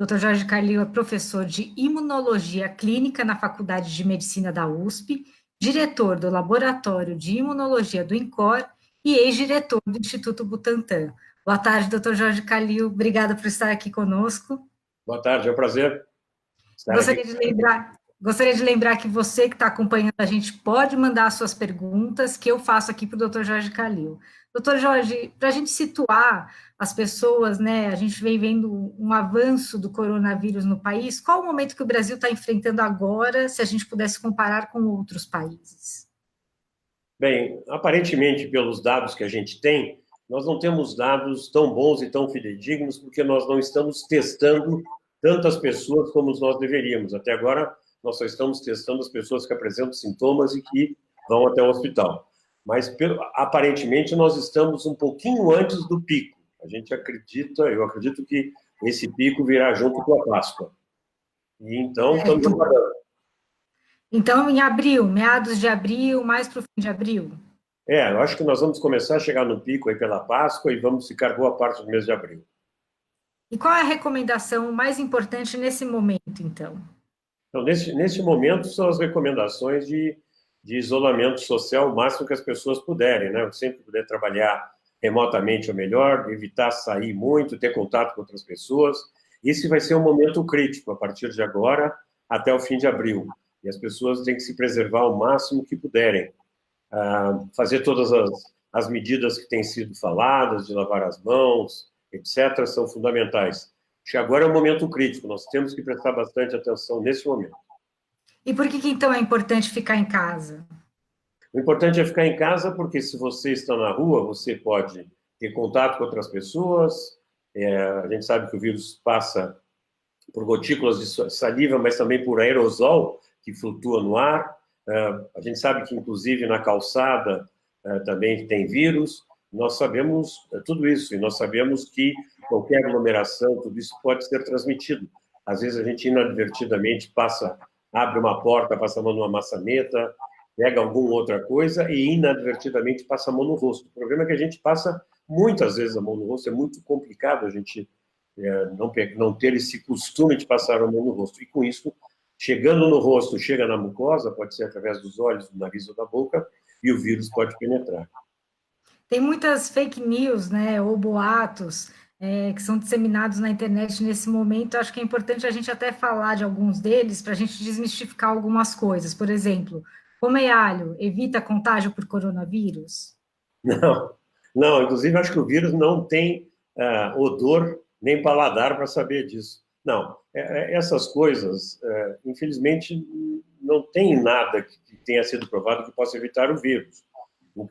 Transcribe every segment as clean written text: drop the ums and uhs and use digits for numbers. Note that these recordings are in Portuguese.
Dr. Jorge Calil é professor de Imunologia Clínica na Faculdade de Medicina da USP, diretor do Laboratório de Imunologia do INCOR e ex-diretor do Instituto Butantan. Boa tarde, Dr. Jorge Calil. Obrigada por estar aqui conosco. Boa tarde, é um prazer estar aqui. Gostaria de lembrar que você que está acompanhando a gente pode mandar suas perguntas, que eu faço aqui para o Dr. Jorge Calil. Doutor Jorge, para a gente situar as pessoas, né, a gente vem vendo um avanço do coronavírus no país, qual o momento que o Brasil está enfrentando agora, se a gente pudesse comparar com outros países? Bem, aparentemente, pelos dados que a gente tem, nós não temos dados tão bons e tão fidedignos, porque nós não estamos testando tantas pessoas como nós deveríamos. Até agora, nós só estamos testando as pessoas que apresentam sintomas e que vão até o hospital. Mas, aparentemente, nós estamos um pouquinho antes do pico. A gente acredita, eu acredito que esse pico virá junto com a Páscoa. E então, estamos aguardando. Então, em abril, meados de abril, mais para o fim de abril? Eu acho que nós vamos começar a chegar no pico aí pela Páscoa e vamos ficar boa parte do mês de abril. E qual é a recomendação mais importante nesse momento, então? Então, nesse momento, são as recomendações de isolamento social o máximo que as pessoas puderem, né? Sempre puder trabalhar remotamente é melhor, evitar sair muito, ter contato com outras pessoas. Esse vai ser um momento crítico, a partir de agora até o fim de abril. E as pessoas têm que se preservar o máximo que puderem. Fazer todas as medidas que têm sido faladas, de lavar as mãos, etc., são fundamentais. Acho que agora é um momento crítico, nós temos que prestar bastante atenção nesse momento. E por que então é importante ficar em casa? O importante é ficar em casa porque se você está na rua, você pode ter contato com outras pessoas, a gente sabe que o vírus passa por gotículas de saliva, mas também por aerosol, que flutua no ar. A gente sabe que, inclusive, na calçada também tem vírus. Nós sabemos tudo isso, e nós sabemos que qualquer aglomeração, tudo isso pode ser transmitido. Às vezes a gente inadvertidamente abre uma porta, passa a mão numa maçaneta, pega alguma outra coisa e inadvertidamente passa a mão no rosto. O problema é que a gente passa muitas vezes a mão no rosto, é muito complicado a gente não ter esse costume de passar a mão no rosto. E com isso, chegando no rosto, chega na mucosa, pode ser através dos olhos, do nariz ou da boca, e o vírus pode penetrar. Tem muitas fake news, né, ou boatos, que são disseminados na internet nesse momento. Acho que é importante a gente até falar de alguns deles para a gente desmistificar algumas coisas. Por exemplo, comer alho evita contágio por coronavírus? Não, inclusive acho que o vírus não tem odor nem paladar para saber disso. Não, essas coisas, infelizmente, não tem nada que tenha sido provado que possa evitar o vírus. O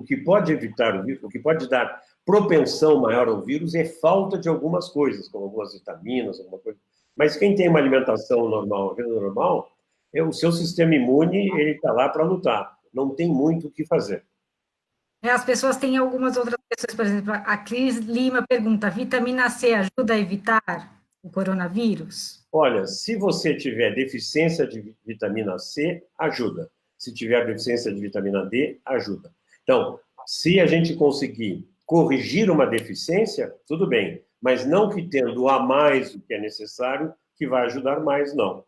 que pode evitar o vírus, o que pode dar propensão maior ao vírus é falta de algumas coisas, como algumas vitaminas, alguma coisa. Mas quem tem uma alimentação normal, uma vida normal, o seu sistema imune ele está lá para lutar. Não tem muito o que fazer. As pessoas têm algumas outras questões, por exemplo, a Cris Lima pergunta, vitamina C ajuda a evitar o coronavírus? Olha, se você tiver deficiência de vitamina C, ajuda. Se tiver deficiência de vitamina D, ajuda. Então, se a gente conseguir corrigir uma deficiência, tudo bem, mas não que tendo a mais do que é necessário, que vai ajudar mais, não.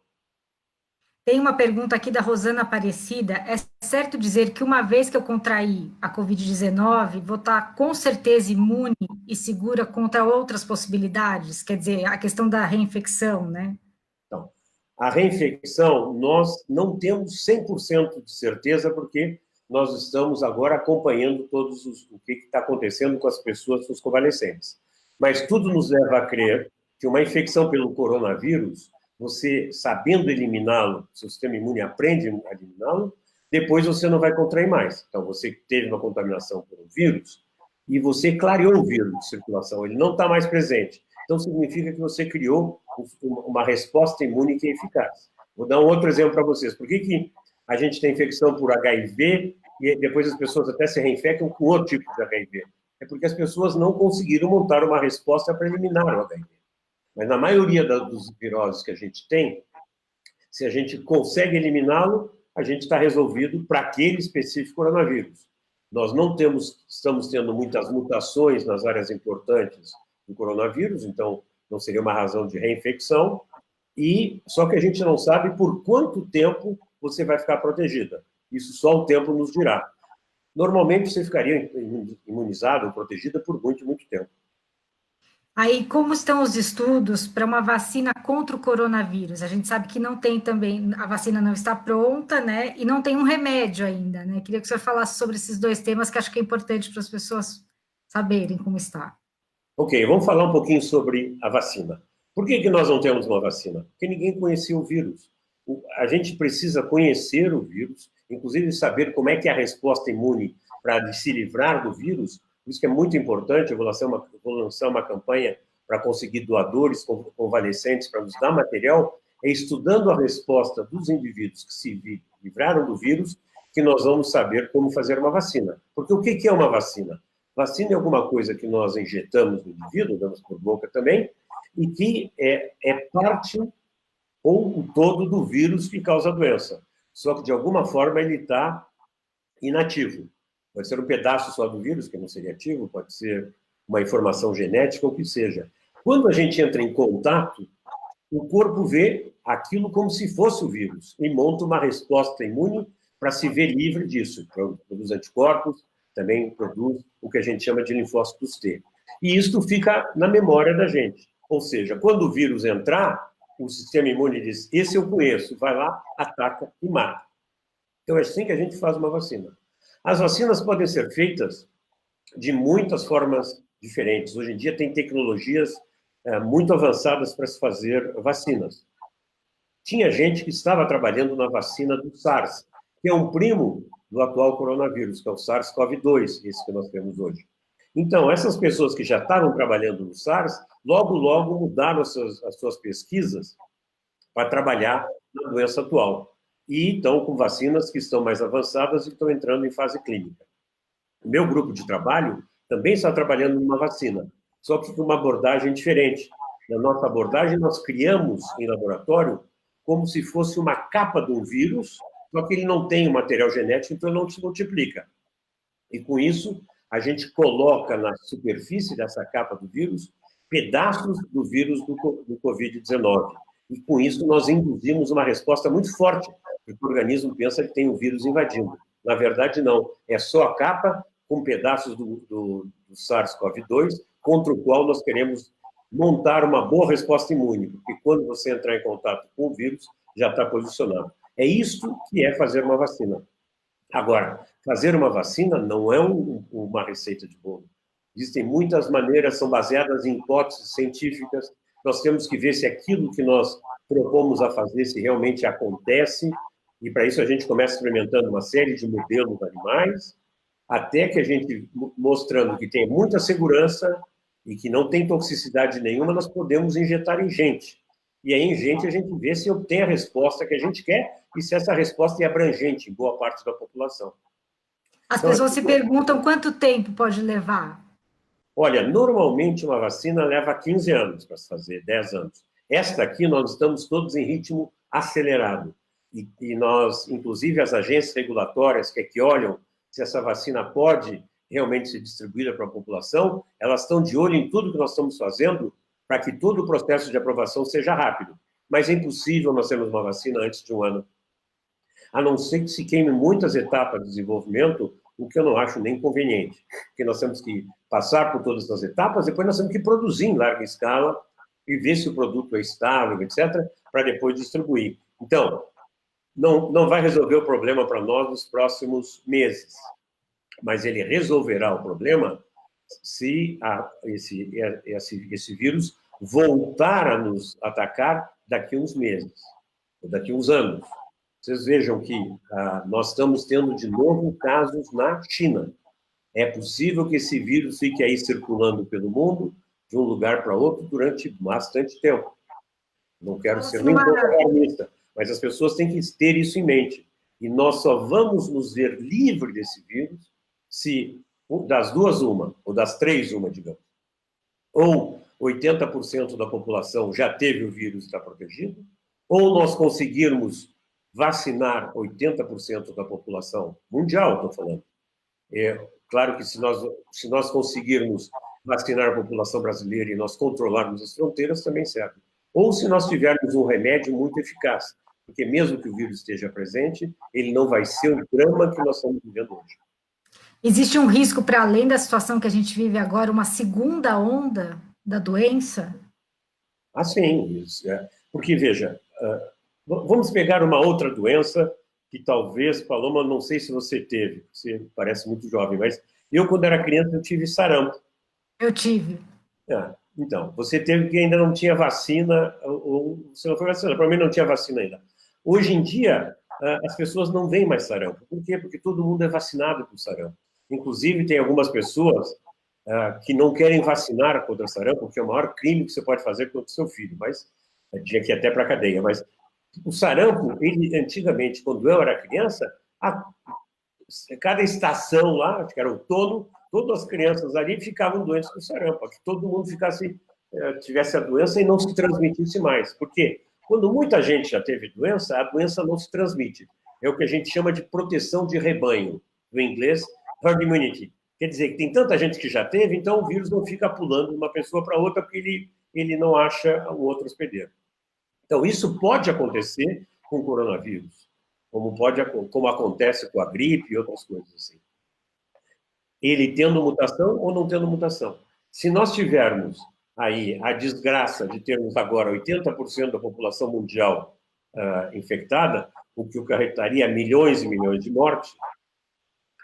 Tem uma pergunta aqui da Rosana Aparecida. É certo dizer que uma vez que eu contrair a Covid-19, vou estar com certeza imune e segura contra outras possibilidades? Quer dizer, a questão da reinfecção, né? Então, a reinfecção, nós não temos 100% de certeza, porque nós estamos agora acompanhando o que está acontecendo com as pessoas, com os convalescentes. Mas tudo nos leva a crer que uma infecção pelo coronavírus, você, sabendo eliminá-lo, seu sistema imune aprende a eliminá-lo, depois você não vai contrair mais. Então, você teve uma contaminação por um vírus e você clareou o vírus de circulação, ele não está mais presente. Então, significa que você criou uma resposta imune que é eficaz. Vou dar um outro exemplo para vocês. Por que a gente tem infecção por HIV e depois as pessoas até se reinfectam com outro tipo de HIV? É porque as pessoas não conseguiram montar uma resposta para eliminar o HIV. Mas na maioria dos viroses que a gente tem, se a gente consegue eliminá-lo, a gente está resolvido para aquele específico coronavírus. Nós não estamos tendo muitas mutações nas áreas importantes do coronavírus, então não seria uma razão de reinfecção, e só que a gente não sabe por quanto tempo você vai ficar protegida. Isso só o tempo nos dirá. Normalmente, você ficaria imunizado ou protegida por muito, muito tempo. Aí, como estão os estudos para uma vacina contra o coronavírus? A gente sabe que não tem também, a vacina não está pronta, né? E não tem um remédio ainda, né? Queria que o senhor falasse sobre esses dois temas, que acho que é importante para as pessoas saberem como está. Ok, vamos falar um pouquinho sobre a vacina. Por que nós não temos uma vacina? Porque ninguém conhecia o vírus. A gente precisa conhecer o vírus, inclusive saber como é que é a resposta imune para se livrar do vírus. Isso que é muito importante. Eu vou lançar uma campanha para conseguir doadores convalescentes para nos dar material, é estudando a resposta dos indivíduos que se livraram do vírus que nós vamos saber como fazer uma vacina. Porque o que é uma vacina? Vacina é alguma coisa que nós injetamos no indivíduo, damos por boca também, e que é parte ou o todo do vírus que causa a doença. Só que, de alguma forma, ele está inativo. Pode ser um pedaço só do vírus, que não seria ativo, pode ser uma informação genética, ou o que seja. Quando a gente entra em contato, o corpo vê aquilo como se fosse o vírus e monta uma resposta imune para se ver livre disso. Produz anticorpos, também produz o que a gente chama de linfócitos T. E isso fica na memória da gente. Ou seja, quando o vírus entrar, o sistema imune diz, esse eu conheço, vai lá, ataca e mata. Então é assim que a gente faz uma vacina. As vacinas podem ser feitas de muitas formas diferentes. Hoje em dia tem tecnologias muito avançadas para se fazer vacinas. Tinha gente que estava trabalhando na vacina do SARS, que é um primo do atual coronavírus, que é o SARS-CoV-2, esse que nós temos hoje. Então, essas pessoas que já estavam trabalhando no SARS, logo mudaram as suas pesquisas para trabalhar na doença atual. E estão com vacinas que estão mais avançadas e estão entrando em fase clínica. O meu grupo de trabalho também está trabalhando numa vacina, só que com uma abordagem diferente. Na nossa abordagem, nós criamos em laboratório como se fosse uma capa de um vírus, só que ele não tem o material genético, então ele não se multiplica. E com isso, a gente coloca na superfície dessa capa do vírus pedaços do vírus do Covid-19. E com isso, nós induzimos uma resposta muito forte, porque o organismo pensa que tem um vírus invadindo. Na verdade, não. É só a capa com pedaços do SARS-CoV-2, contra o qual nós queremos montar uma boa resposta imune, porque quando você entrar em contato com o vírus, já está posicionado. É isto que é fazer uma vacina. Agora, fazer uma vacina não é uma receita de bolo. Existem muitas maneiras, são baseadas em hipóteses científicas. Nós temos que ver se aquilo que nós propomos a fazer, se realmente acontece, e para isso a gente começa experimentando uma série de modelos animais, até que a gente, mostrando que tem muita segurança e que não tem toxicidade nenhuma, nós podemos injetar em gente. E aí, em gente, a gente vê se obtém a resposta que a gente quer e se essa resposta é abrangente em boa parte da população. As pessoas se perguntam quanto tempo pode levar? Olha, normalmente uma vacina leva 15 anos para se fazer, 10 anos. Esta aqui, nós estamos todos em ritmo acelerado. E nós, inclusive as agências regulatórias que olham se essa vacina pode realmente ser distribuída para a população, elas estão de olho em tudo que nós estamos fazendo para que todo o processo de aprovação seja rápido. Mas é impossível nós termos uma vacina antes de um ano. A não ser que se queime muitas etapas de desenvolvimento, o que eu não acho nem conveniente. Porque nós temos que passar por todas essas etapas, depois nós temos que produzir em larga escala e ver se o produto é estável, etc., para depois distribuir. Então, não vai resolver o problema para nós nos próximos meses, mas ele resolverá o problema se esse vírus voltar a nos atacar daqui a uns meses, ou daqui a uns anos. Vocês vejam que nós estamos tendo de novo casos na China. É possível que esse vírus fique aí circulando pelo mundo, de um lugar para outro, durante bastante tempo. Não quero ser nem alarmista, mas as pessoas têm que ter isso em mente. E nós só vamos nos ver livres desse vírus se, das duas, uma, ou das três, uma, digamos. Ou 80% da população já teve o vírus e está protegido, ou nós conseguirmos vacinar 80% da população mundial, estou falando. É claro que se nós conseguirmos vacinar a população brasileira e nós controlarmos as fronteiras, também serve. Ou se nós tivermos um remédio muito eficaz, porque mesmo que o vírus esteja presente, ele não vai ser o drama que nós estamos vivendo hoje. Existe um risco, para além da situação que a gente vive agora, uma segunda onda da doença? Ah, sim. Isso, porque, veja, vamos pegar uma outra doença que talvez, Paloma, não sei se você teve, você parece muito jovem, mas eu, quando era criança, eu tive sarampo. Eu tive. Então, você teve que ainda não tinha vacina, ou você não foi vacinado, para mim não tinha vacina ainda. Hoje em dia, as pessoas não veem mais sarampo. Por quê? Porque todo mundo é vacinado com sarampo. Inclusive, tem algumas pessoas que não querem vacinar contra sarampo, porque é o maior crime que você pode fazer contra o seu filho, mas tinha que ir até para a cadeia. Mas o sarampo, ele, antigamente, quando eu era criança, cada estação lá, acho que era outono, todas as crianças ali ficavam doentes com sarampo, para que todo mundo tivesse a doença e não se transmitisse mais. Por quê? Quando muita gente já teve doença, a doença não se transmite. É o que a gente chama de proteção de rebanho, do inglês, herd immunity. Quer dizer, que tem tanta gente que já teve, então o vírus não fica pulando de uma pessoa para outra porque ele não acha o outro hospedeiro. Então, isso pode acontecer com o coronavírus, como acontece com a gripe e outras coisas assim. Ele tendo mutação ou não tendo mutação. Se nós tivermos aí a desgraça de termos agora 80% da população mundial infectada, o que acarretaria milhões e milhões de mortes,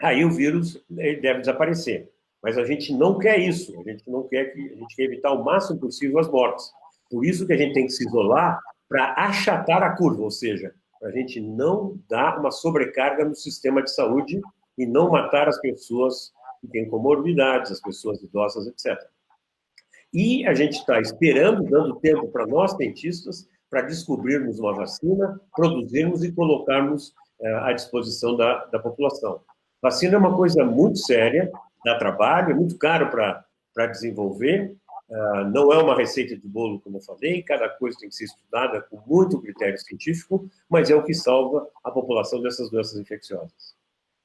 aí o vírus deve desaparecer. Mas a gente não quer isso, a gente quer evitar o máximo possível as mortes. Por isso que a gente tem que se isolar para achatar a curva, ou seja, para a gente não dar uma sobrecarga no sistema de saúde e não matar as pessoas que têm comorbidades, as pessoas idosas, etc. E a gente está esperando, dando tempo para nós, cientistas, para descobrirmos uma vacina, produzirmos e colocarmos à disposição da população. Vacina é uma coisa muito séria, dá trabalho, é muito caro para desenvolver, não é uma receita de bolo, como eu falei, cada coisa tem que ser estudada com muito critério científico, mas é o que salva a população dessas doenças infecciosas.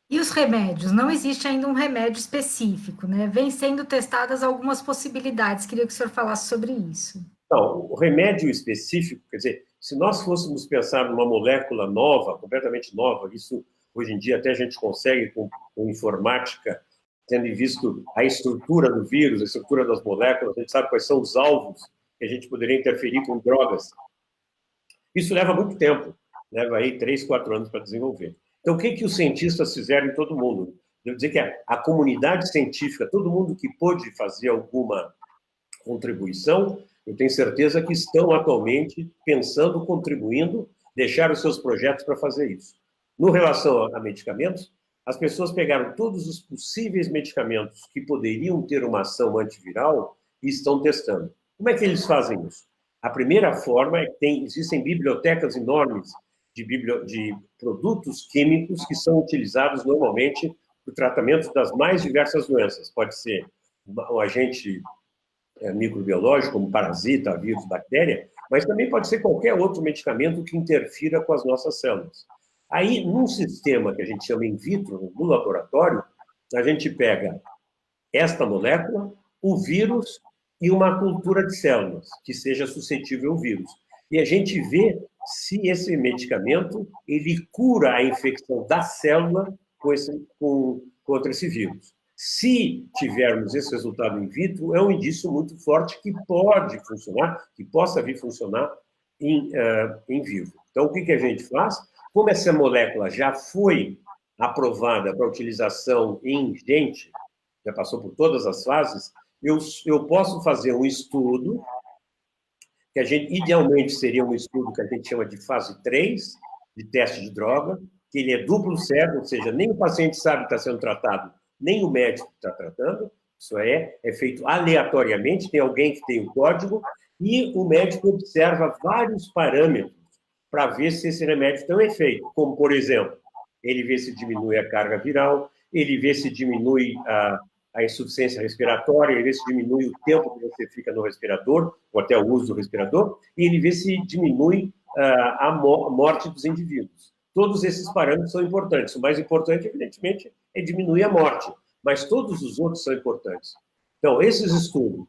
E os remédios? Não existe ainda um remédio específico, né? Vem sendo testadas algumas possibilidades. Queria que o senhor falasse sobre isso. Não, o remédio específico, quer dizer, se nós fôssemos pensar numa molécula nova, completamente nova, isso hoje em dia até a gente consegue com informática, tendo visto a estrutura do vírus, a estrutura das moléculas, a gente sabe quais são os alvos que a gente poderia interferir com drogas. Isso leva muito tempo, leva aí 3, 4 anos para desenvolver. Então, o que os cientistas fizeram em todo mundo? Devo dizer que a comunidade científica, todo mundo que pôde fazer alguma contribuição, eu tenho certeza que estão atualmente pensando, contribuindo, deixaram os seus projetos para fazer isso. No relação a medicamentos, as pessoas pegaram todos os possíveis medicamentos que poderiam ter uma ação antiviral e estão testando. Como é que eles fazem isso? A primeira forma é que existem bibliotecas enormes de produtos químicos que são utilizados normalmente no tratamento das mais diversas doenças. Pode ser um agente microbiológico, como parasita, vírus, bactéria, mas também pode ser qualquer outro medicamento que interfira com as nossas células. Aí, num sistema que a gente chama in vitro, no laboratório, a gente pega esta molécula, o vírus e uma cultura de células que seja suscetível ao vírus. E a gente vê se esse medicamento ele cura a infecção da célula contra esse vírus. Se tivermos esse resultado in vitro, é um indício muito forte que pode funcionar, que possa vir funcionar em vivo. Então, o que a gente faz? Como essa molécula já foi aprovada para utilização em gente, já passou por todas as fases, eu posso fazer um estudo, que idealmente seria um estudo que a gente chama de fase 3, de teste de droga, que ele é duplo cego, ou seja, nem o paciente sabe que está sendo tratado, nem o médico está tratando, isso é feito aleatoriamente, tem alguém que tem o código, e o médico observa vários parâmetros para ver se esse remédio tem um efeito, como, por exemplo, ele vê se diminui a carga viral, ele vê se diminui a insuficiência respiratória, ele vê se diminui o tempo que você fica no respirador, ou até o uso do respirador, e ele vê se diminui a morte dos indivíduos. Todos esses parâmetros são importantes. O mais importante, evidentemente, é diminuir a morte, mas todos os outros são importantes. Então, esses estudos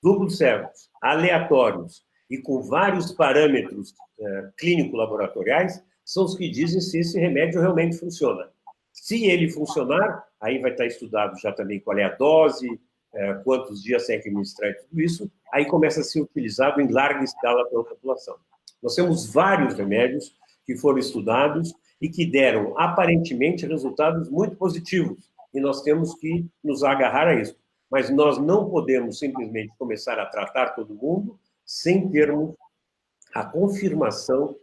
duplos cegos, aleatórios e com vários parâmetros clínico-laboratoriais, são os que dizem se esse remédio realmente funciona. Se ele funcionar, aí vai estar estudado já também qual é a dose, quantos dias tem que administrar tudo isso, aí começa a ser utilizado em larga escala pela população. Nós temos vários remédios que foram estudados e que deram, aparentemente, resultados muito positivos, e nós temos que nos agarrar a isso. Mas nós não podemos simplesmente começar a tratar todo mundo sem termos a confirmação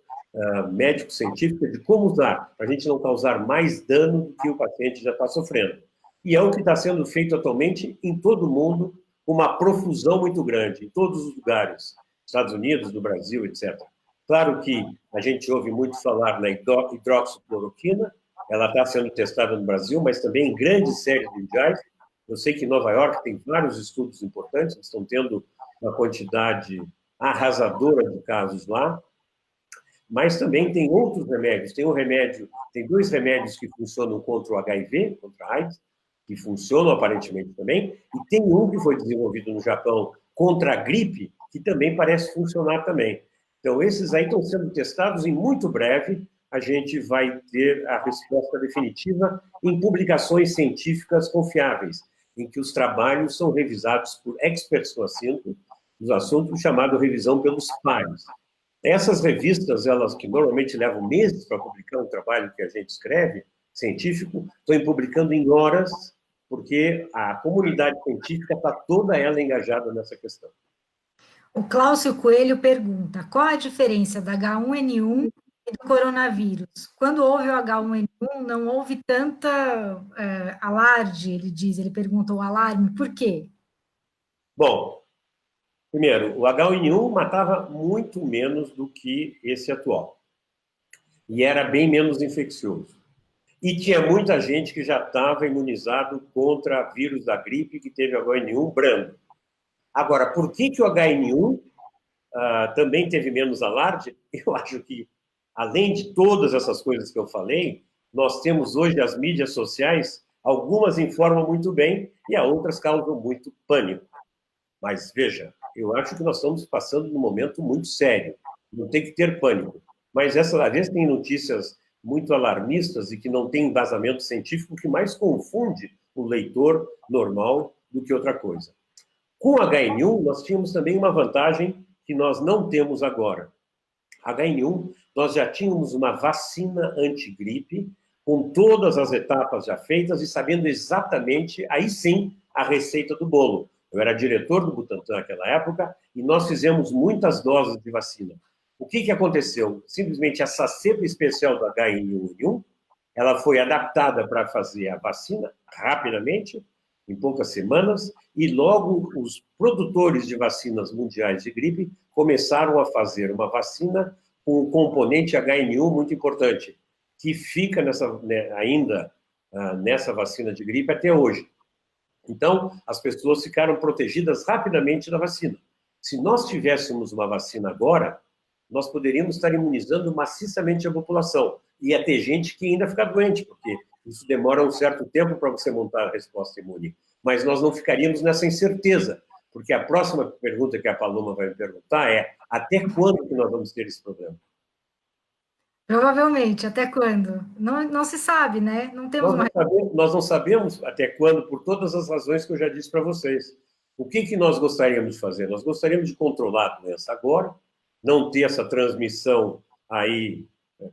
médico-científica de como usar, para a gente não causar mais dano do que o paciente já está sofrendo. E é o que está sendo feito atualmente em todo o mundo, com uma profusão muito grande, em todos os lugares, Estados Unidos, no Brasil, etc. Claro que a gente ouve muito falar na hidroxicloroquina, ela está sendo testada no Brasil, mas também em grandes séries mundiais. Eu sei que em Nova York tem vários estudos importantes, estão tendo uma quantidade arrasadora de casos lá, mas também tem outros remédios. Tem dois remédios que funcionam contra o HIV, contra a AIDS, que funcionam aparentemente também, e tem um que foi desenvolvido no Japão contra a gripe, que também parece funcionar também. Então, esses aí estão sendo testados e muito breve a gente vai ter a resposta definitiva em publicações científicas confiáveis, em que os trabalhos são revisados por experts no assunto, chamado revisão pelos pares. Essas revistas, elas que normalmente levam meses para publicar um trabalho que a gente escreve, científico, estão publicando em horas, porque a comunidade científica está toda ela engajada nessa questão. O Cláudio Coelho pergunta, qual a diferença da H1N1 e do coronavírus? Quando houve o H1N1, não houve tanta alarde, ele pergunta o alarme, por quê? Bom, primeiro, o H1N1 matava muito menos do que esse atual. E era bem menos infeccioso. E tinha muita gente que já estava imunizado contra vírus da gripe, que teve H1N1 brando. Agora, por que o H1N1 também teve menos alarde? Eu acho que, além de todas essas coisas que eu falei, nós temos hoje as mídias sociais, algumas informam muito bem e as outras causam muito pânico. Mas, veja, eu acho que nós estamos passando num momento muito sério. Não tem que ter pânico. Mas, às vezes, tem notícias muito alarmistas e que não tem embasamento científico, que mais confunde o leitor normal do que outra coisa. Com H1N1, nós tínhamos também uma vantagem que nós não temos agora. H1N1, nós já tínhamos uma vacina antigripe, com todas as etapas já feitas e sabendo exatamente, aí sim, a receita do bolo. Eu era diretor do Butantan naquela época e nós fizemos muitas doses de vacina. O que aconteceu? Simplesmente essa cepa especial do H1N1, ela foi adaptada para fazer a vacina rapidamente, em poucas semanas, e logo os produtores de vacinas mundiais de gripe começaram a fazer uma vacina com o componente H1N1 muito importante, que fica ainda nessa vacina de gripe até hoje. Então, as pessoas ficaram protegidas rapidamente da vacina. Se nós tivéssemos uma vacina agora, nós poderíamos estar imunizando maciçamente a população. E ia ter gente que ainda fica doente, porque isso demora um certo tempo para você montar a resposta imune. Mas nós não ficaríamos nessa incerteza, porque a próxima pergunta que a Paloma vai me perguntar é: até quando que nós vamos ter esse problema? Provavelmente, até quando? Não se sabe, né? Não temos nós não sabemos até quando, por todas as razões que eu já disse para vocês. O que nós gostaríamos de fazer? Nós gostaríamos de controlar a doença agora, não ter essa transmissão aí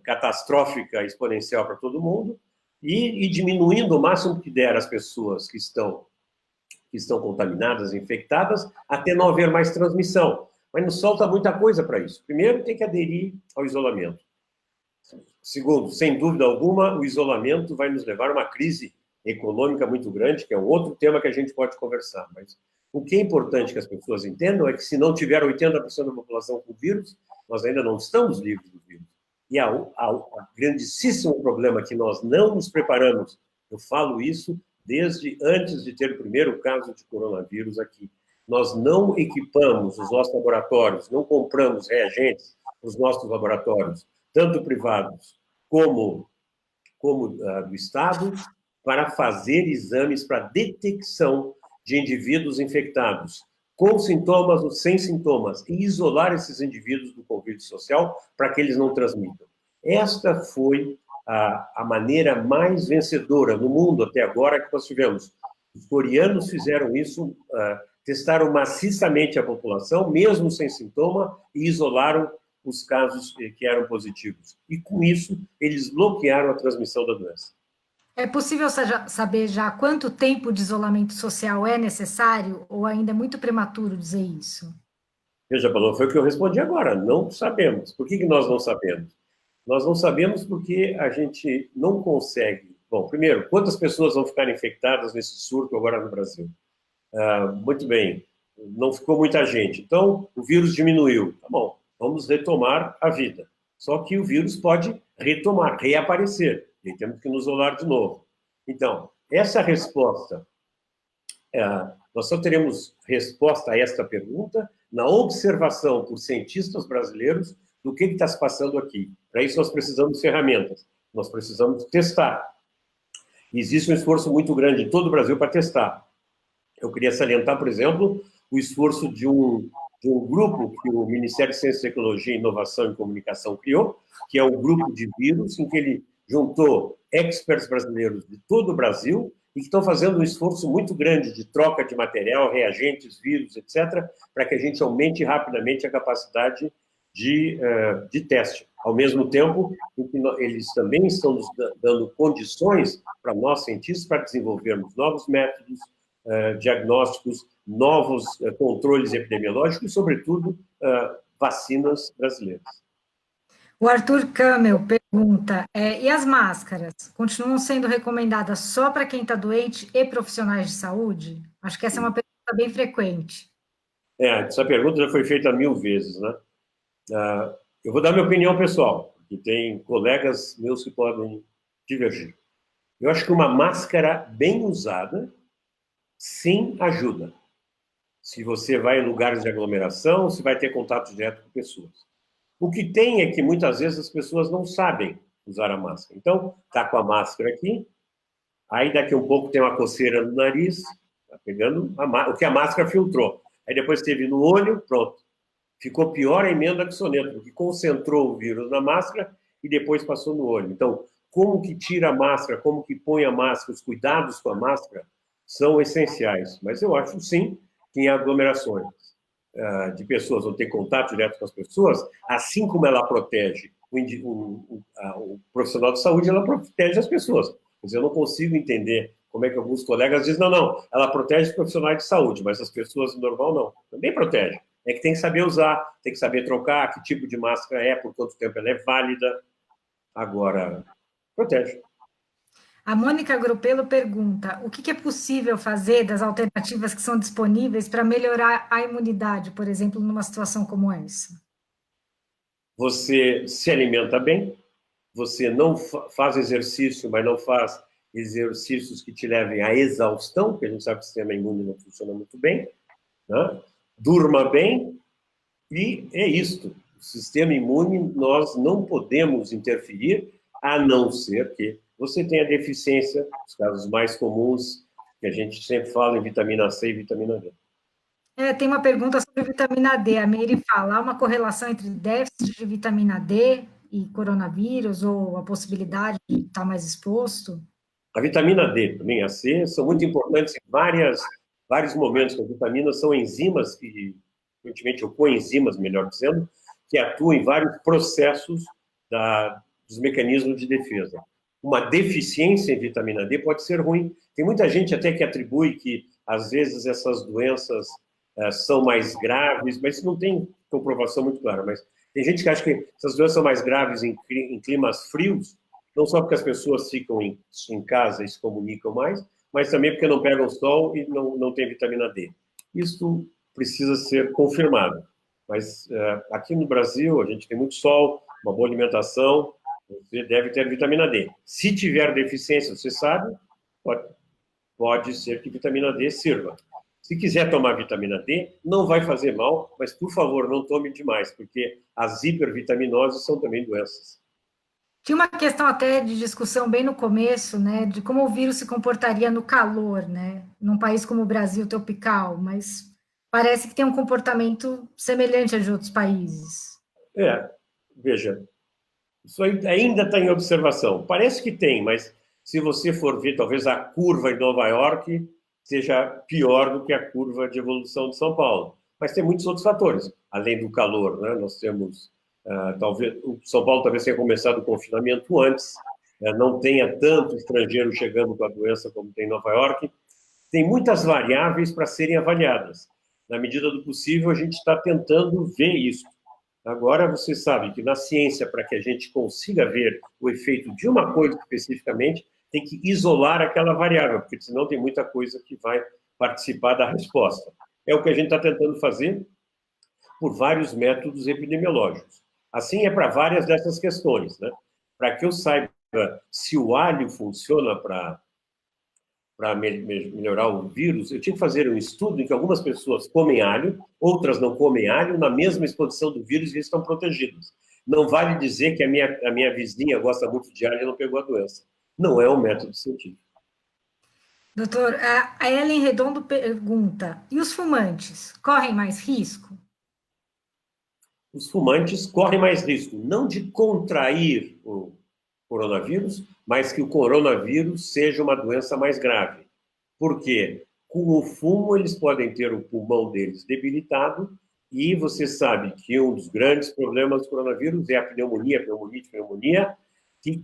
catastrófica, exponencial para todo mundo, e diminuindo o máximo que der as pessoas que estão contaminadas, infectadas, até não haver mais transmissão. Mas nos falta muita coisa para isso. Primeiro, tem que aderir ao isolamento. Segundo, sem dúvida alguma, o isolamento vai nos levar a uma crise econômica muito grande, que é um outro tema que a gente pode conversar. Mas o que é importante que as pessoas entendam é que, se não tiver 80% da população com vírus, nós ainda não estamos livres do vírus. E o grandíssimo problema que nós não nos preparamos, eu falo isso desde antes de ter o primeiro caso de coronavírus aqui. Nós não equipamos os nossos laboratórios, não compramos reagentes para os nossos laboratórios, tanto privados como do Estado, para fazer exames para detecção de indivíduos infectados, com sintomas ou sem sintomas, e isolar esses indivíduos do convívio social para que eles não transmitam. Esta foi a maneira mais vencedora no mundo até agora que nós tivemos. Os coreanos fizeram isso, testaram maciçamente a população, mesmo sem sintoma, e isolaram os casos que eram positivos. E, com isso, eles bloquearam a transmissão da doença. É possível saber já quanto tempo de isolamento social é necessário, ou ainda é muito prematuro dizer isso? Veja, Paulo, foi o que eu respondi agora. Não sabemos. Por que nós não sabemos? Nós não sabemos porque a gente não consegue... Bom, primeiro, quantas pessoas vão ficar infectadas nesse surto agora no Brasil? Muito bem, não ficou muita gente. Então, o vírus diminuiu. Tá bom, vamos retomar a vida. Só que o vírus pode retomar, reaparecer. E temos que nos isolar de novo. Então, essa resposta... nós só teremos resposta a esta pergunta na observação por cientistas brasileiros do que está se passando aqui. Para isso, nós precisamos de ferramentas. Nós precisamos testar. Existe um esforço muito grande em todo o Brasil para testar. Eu queria salientar, por exemplo, o esforço de um grupo que o Ministério de Ciência, Tecnologia, Inovação e Comunicação criou, que é um grupo de vírus, em que ele juntou experts brasileiros de todo o Brasil e que estão fazendo um esforço muito grande de troca de material, reagentes, vírus, etc., para que a gente aumente rapidamente a capacidade de teste. Ao mesmo tempo, eles também estão nos dando condições para nós, cientistas, para desenvolvermos novos métodos diagnósticos, novos controles epidemiológicos e, sobretudo, vacinas brasileiras. O Arthur Camel pergunta, e as máscaras? Continuam sendo recomendadas só para quem está doente e profissionais de saúde? Acho que essa é uma pergunta bem frequente. Essa pergunta já foi feita 1000 vezes, né? Eu vou dar minha opinião pessoal, porque tem colegas meus que podem divergir. Eu acho que uma máscara bem usada, sim, ajuda. Se você vai em lugares de aglomeração, se vai ter contato direto com pessoas. O que tem é que, muitas vezes, as pessoas não sabem usar a máscara. Então, está com a máscara aqui, aí daqui a um pouco tem uma coceira no nariz, está pegando o que a máscara filtrou. Aí depois teve no olho, pronto. Ficou pior a emenda que soneto, porque concentrou o vírus na máscara e depois passou no olho. Então, como que tira a máscara, como que põe a máscara, os cuidados com a máscara são essenciais. Mas eu acho, sim, que em aglomerações de pessoas, vão ter contato direto com as pessoas, assim como ela protege o profissional de saúde, ela protege as pessoas. Mas eu não consigo entender como é que alguns colegas dizem, não, ela protege os profissionais de saúde, mas as pessoas normal não. Também protege. É que tem que saber usar, tem que saber trocar, que tipo de máscara é, por quanto tempo ela é válida. Agora, protege. A Mônica Gropelo pergunta, o que é possível fazer das alternativas que são disponíveis para melhorar a imunidade, por exemplo, numa situação como essa? Você se alimenta bem, você não faz exercício, mas não faz exercícios que te levem à exaustão, porque a gente sabe que o sistema imune não funciona muito bem, né? Durma bem, e é isto. O sistema imune, nós não podemos interferir, a não ser que você tenha deficiência, os casos mais comuns, que a gente sempre fala em vitamina C e vitamina D. Tem uma pergunta sobre vitamina D. A Meire fala, há uma correlação entre déficit de vitamina D e coronavírus, ou a possibilidade de estar mais exposto? A vitamina D, também a C, são muito importantes em vários momentos. As vitaminas são enzimas, frequentemente, ou coenzimas, melhor dizendo, que atuam em vários processos dos mecanismos de defesa. Uma deficiência em vitamina D pode ser ruim. Tem muita gente até que atribui que, às vezes, essas doenças são mais graves, mas isso não tem comprovação muito clara. Mas tem gente que acha que essas doenças são mais graves em climas frios, não só porque as pessoas ficam em casa e se comunicam mais, mas também porque não pegam sol e não tem vitamina D. Isso precisa ser confirmado. Mas aqui no Brasil, a gente tem muito sol, uma boa alimentação, você deve ter vitamina D. Se tiver deficiência, você sabe, pode ser que vitamina D sirva. Se quiser tomar vitamina D, não vai fazer mal, mas, por favor, não tome demais, porque as hipervitaminoses são também doenças. Tinha uma questão até de discussão bem no começo, né, de como o vírus se comportaria no calor, né, num país como o Brasil tropical, mas parece que tem um comportamento semelhante ao de outros países. Veja, isso ainda está em observação. Parece que tem, mas se você for ver, talvez a curva em Nova York seja pior do que a curva de evolução de São Paulo. Mas tem muitos outros fatores, além do calor, né? Nós temos, talvez, o São Paulo talvez tenha começado o confinamento antes, não tenha tanto estrangeiro chegando com a doença como tem em Nova York. Tem muitas variáveis para serem avaliadas. Na medida do possível, a gente está tentando ver isso. Agora, você sabe que na ciência, para que a gente consiga ver o efeito de uma coisa especificamente, tem que isolar aquela variável, porque senão tem muita coisa que vai participar da resposta. É o que a gente está tentando fazer por vários métodos epidemiológicos. Assim é para várias dessas questões, né? Para que eu saiba se o alho funciona para melhorar o vírus, eu tinha que fazer um estudo em que algumas pessoas comem alho, outras não comem alho, na mesma exposição do vírus e estão protegidas. Não vale dizer que a minha vizinha gosta muito de alho e não pegou a doença. Não é um método científico. Doutor, a Ellen Redondo pergunta: e os fumantes correm mais risco? Os fumantes correm mais risco, não de contrair o coronavírus, mas que o coronavírus seja uma doença mais grave. Por quê? Com o fumo, eles podem ter o pulmão deles debilitado, e você sabe que um dos grandes problemas do coronavírus é a pneumonia, que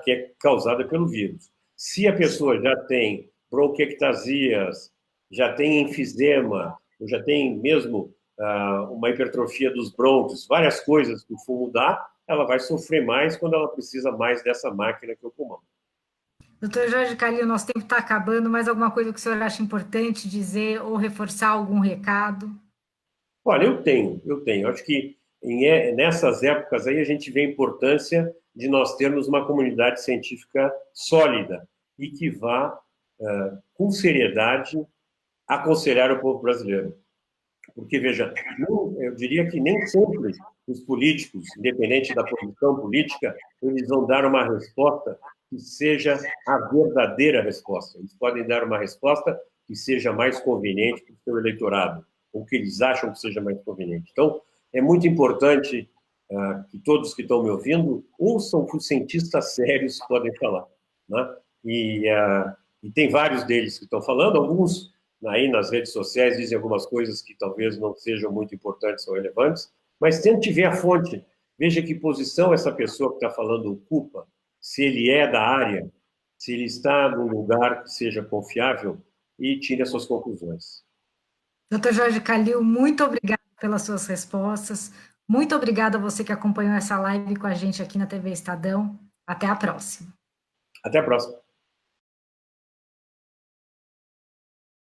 é causada pelo vírus. Se a pessoa já tem bronquiectasias, já tem enfisema, ou já tem mesmo uma hipertrofia dos brônquios, várias coisas que o fumo dá, ela vai sofrer mais quando ela precisa mais dessa máquina que é o pulmão. Doutor Jorge Calil, nosso tempo está acabando, mas alguma coisa que o senhor acha importante dizer ou reforçar algum recado? Olha, eu tenho. Acho que nessas épocas aí a gente vê a importância de nós termos uma comunidade científica sólida e que vá, com seriedade, aconselhar o povo brasileiro. Porque, veja, eu diria que nem sempre os políticos, independente da posição política, eles vão dar uma resposta que seja a verdadeira resposta. Eles podem dar uma resposta que seja mais conveniente para o seu eleitorado, ou que eles acham que seja mais conveniente. Então, é muito importante que todos que estão me ouvindo ouçam o que os cientistas sérios podem falar, né? E tem vários deles que estão falando, alguns aí nas redes sociais dizem algumas coisas que talvez não sejam muito importantes ou relevantes, mas tente ver a fonte, veja que posição essa pessoa que está falando ocupa, se ele é da área, se ele está num lugar que seja confiável, e tire as suas conclusões. Doutor Jorge Calil, muito obrigada pelas suas respostas. Muito obrigada a você que acompanhou essa live com a gente aqui na TV Estadão. Até a próxima. Até a próxima.